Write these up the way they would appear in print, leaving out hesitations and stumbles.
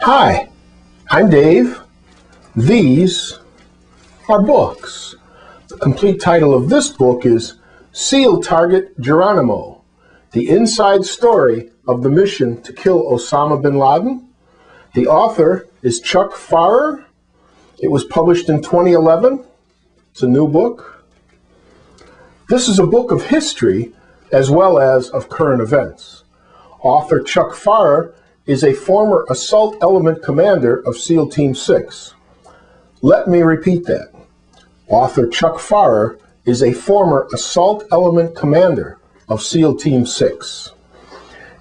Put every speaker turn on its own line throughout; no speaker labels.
Hi, I'm Dave. These are books. The complete title of this book is SEALTargetGeronimo, the inside story of the mission to kill Osama bin Laden. The author is Chuck Farrer. It was published in 2011. It's a new book. This is a book of history as well as of current events. Author Chuck Farrer is a former Assault Element Commander of SEAL Team 6. Let me repeat that. Author Chuck Farrer is a former Assault Element Commander of SEAL Team 6.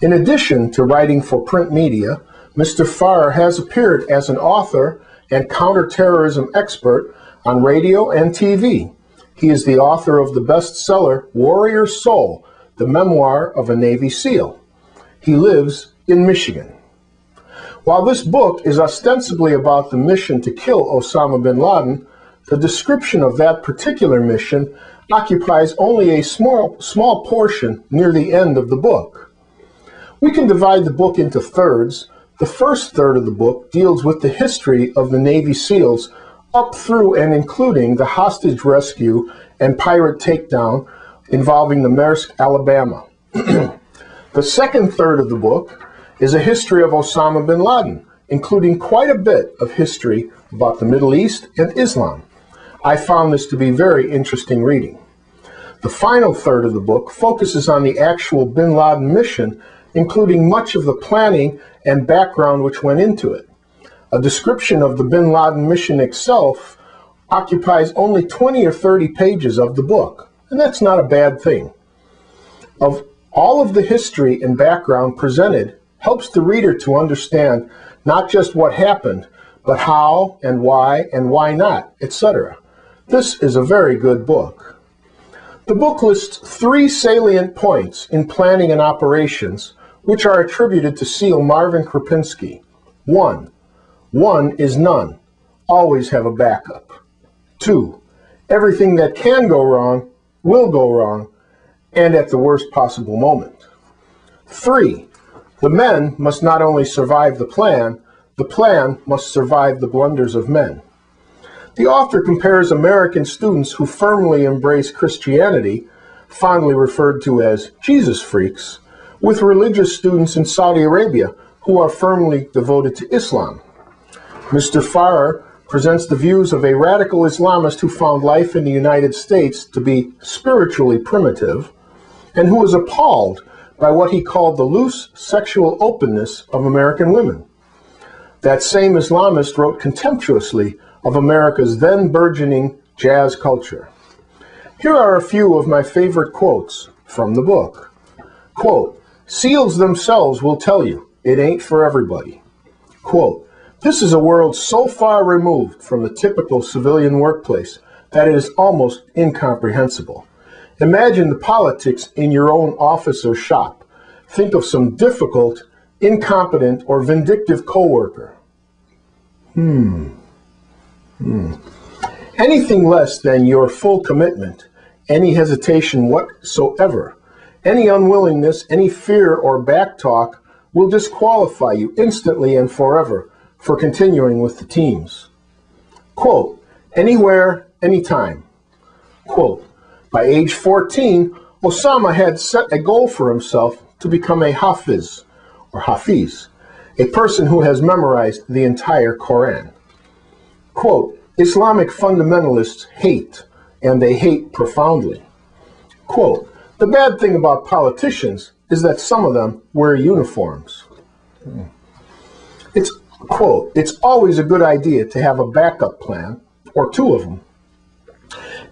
In addition to writing for print media, Mr. Farrer has appeared as an author and counterterrorism expert on radio and TV. He is the author of the bestseller Warrior Soul, the memoir of a Navy SEAL. He lives in Michigan. While this book is ostensibly about the mission to kill Osama bin Laden, the description of that particular mission occupies only a small portion near the end of the book. We can divide the book into thirds. The first third of the book deals with the history of the Navy SEALs up through and including the hostage rescue and pirate takedown involving the Maersk, Alabama. The second third of the book is a history of Osama bin Laden, including quite a bit of history about the Middle East and Islam. I found this to be very interesting reading. The final third of the book focuses on the actual bin Laden mission, including much of the planning and background which went into it. A description of the bin Laden mission itself occupies only 20 or 30 pages of the book, and that's not a bad thing. Of all of the history and background presented helps the reader to understand not just what happened, but how and why not, etc. This is a very good book. The book lists 3 salient points in planning and operations which are attributed to SEAL Marvin Krupinski. 1. One is none. Always have a backup. 2. Everything that can go wrong will go wrong, and at the worst possible moment. 3. The men must not only survive the plan must survive the blunders of men. The author compares American students who firmly embrace Christianity, fondly referred to as Jesus freaks, with religious students in Saudi Arabia who are firmly devoted to Islam. Mr. Farrer presents the views of a radical Islamist who found life in the United States to be spiritually primitive and who was appalled by what he called the loose sexual openness of American women. That same Islamist wrote contemptuously of America's then burgeoning jazz culture. Here are a few of my favorite quotes from the book. Quote, "SEALs themselves will tell you it ain't for everybody." Quote, "This is a world so far removed from the typical civilian workplace that it is almost incomprehensible. Imagine the politics in your own office or shop. Think of some difficult, incompetent, or vindictive coworker. Anything less than your full commitment, any hesitation whatsoever, any unwillingness, any fear or backtalk will disqualify you instantly and forever for continuing with the teams." Quote, "Anywhere, anytime." Quote, "By age 14, Osama had set a goal for himself to become a hafiz, or hafiz, a person who has memorized the entire Quran." Quote, "Islamic fundamentalists hate, and they hate profoundly." Quote, "The bad thing about politicians is that some of them wear uniforms." Quote, "It's always a good idea to have a backup plan, or 2 of them."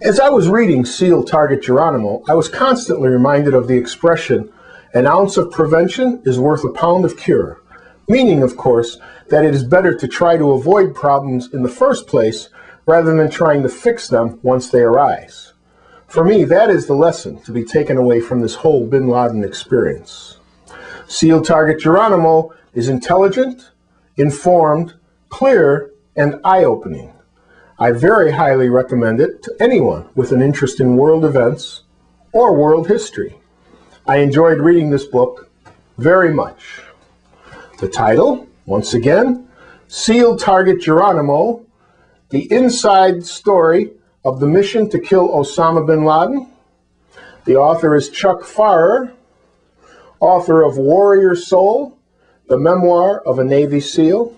As I was reading SEALTargetGeronimo, I was constantly reminded of the expression, "An ounce of prevention is worth a pound of cure," meaning, of course, that it is better to try to avoid problems in the first place rather than trying to fix them once they arise. For me, that is the lesson to be taken away from this whole bin Laden experience. SEALTargetGeronimo is intelligent, informed, clear, and eye-opening. I very highly recommend it to anyone with an interest in world events or world history. I enjoyed reading this book very much. The title, once again, SEALTargetGeronimo, the inside story of the mission to kill Osama bin Laden. The author is Chuck Farrer, author of Warrior Soul, the memoir of a Navy SEAL.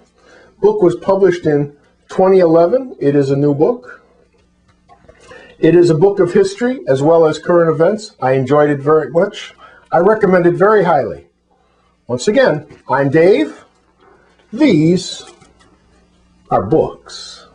Book was published in 2011. It is a new book. It is a book of history as well as current events. I enjoyed it very much. I recommend it very highly. Once again, I'm Dave. These are books.